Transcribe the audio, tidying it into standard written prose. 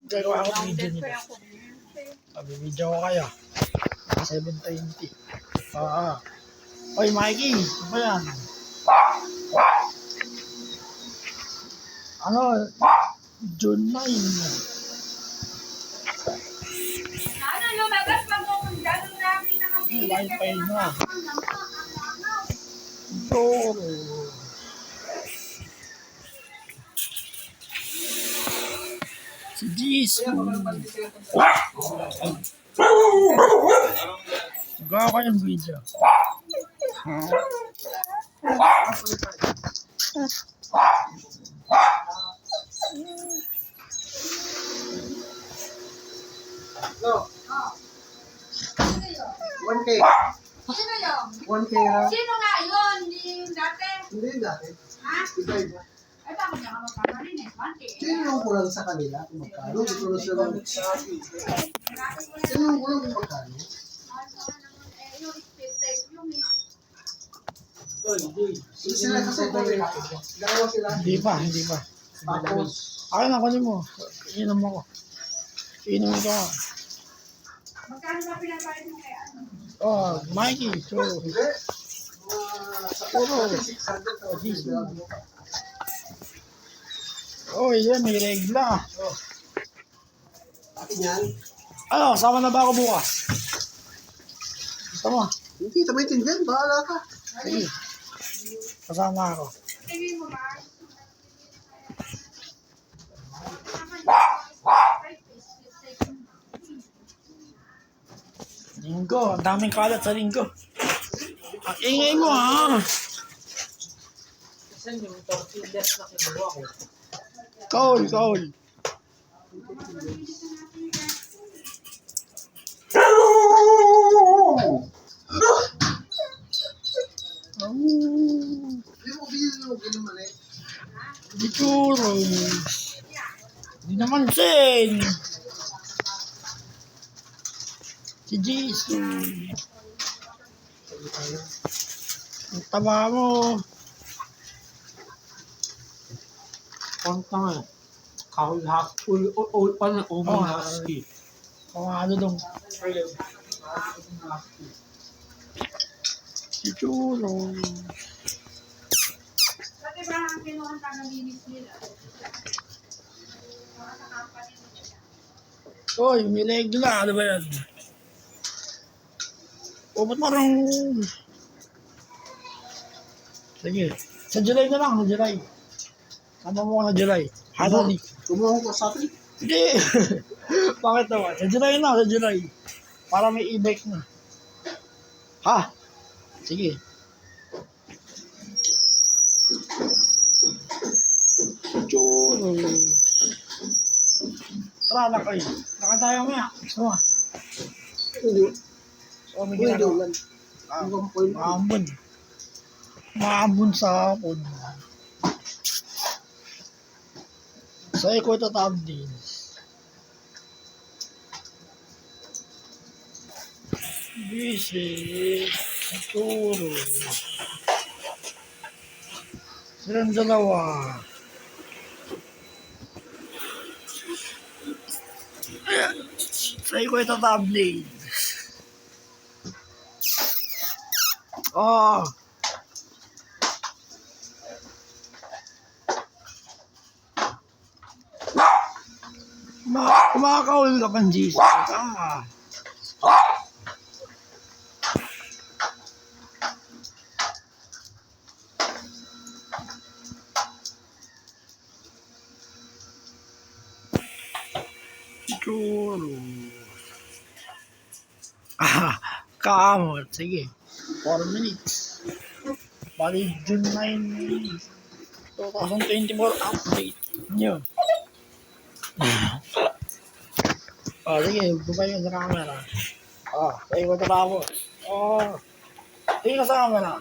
Gagawa ako video nila. Video ko kayo. 7:20. Oy, Mikey. Ano ba yan? Ano? June 9. Ano, lumabas pa mo kung gano'n namin nakapili. Wi-Fi na. Ito. Si Jesus. Gawa ko yung video. No. 1K. Sino yun? 1K na. Sino nga yun? Hindi yung dati? Hindi yung dati. Ha? Iba-iba. Ay, bakit niya ka magpapalin eh? Mante. Sino yung kulang sa kanila kung magkano? Dito na sila. Sino yung kulang kung magkano? Yung expected yung Sino sila kasi dalawa sila. Hindi pa. Tapos, Akin na, kunin mo. Inom ako. Inom ito nga. magkano ba pinapalit mo kay ano? Oh, Mikey. So, hindi. Sa puro. 600 tapos oh, yan. May regla. akin yan. Ano, sama na ba ako bukas? Sama. Hindi, tamay tindihan. Bahala ka. Sige. Kasama ako. Tingin mo ba? Linggo. Ang daming kalat sa linggo. Ang ingay mo, ha? Saan yung tortillas na kinuha ko? Kaul. Hindi mo bilhin mo ginaman eh. Dituro. Di naman sin. Si Jesus. Ang taba mo. Konta nga. Kahul husky. Paano umang husky? Kung ano dong. Si Churo. Pati ba ang kinuhan ka ng linis nila? Mga sa company mo nila. Oy, may regla. Ano ba yan? O, ba't parang... Sige. Sa July na lang. Sa July. Sama mo ko sa July. Hasali. Kumuha ko sa atin. Hindi. Bakit naman? Sa July na. Sa July. Para may e-bike na. Ha? Sige. Churo. Tara na kayo. Nakatayo mo yan. Gusto mo? Hindi. So, may Hindi ginagawa. ulan. Hindi ko Maambon. Maambon sa hapon. Sa ko ito din. Busy. Turo. Silang dalawa. Sa ko ito din. Oh. Kumakawal ka pang Jesus. Churo. Kamot. Sige. 4 minutes. Bali, June 9, 2024 update. Yun. Sige, bubay ka sa camera. Tayo ko tapos. Tingin ka sa camera.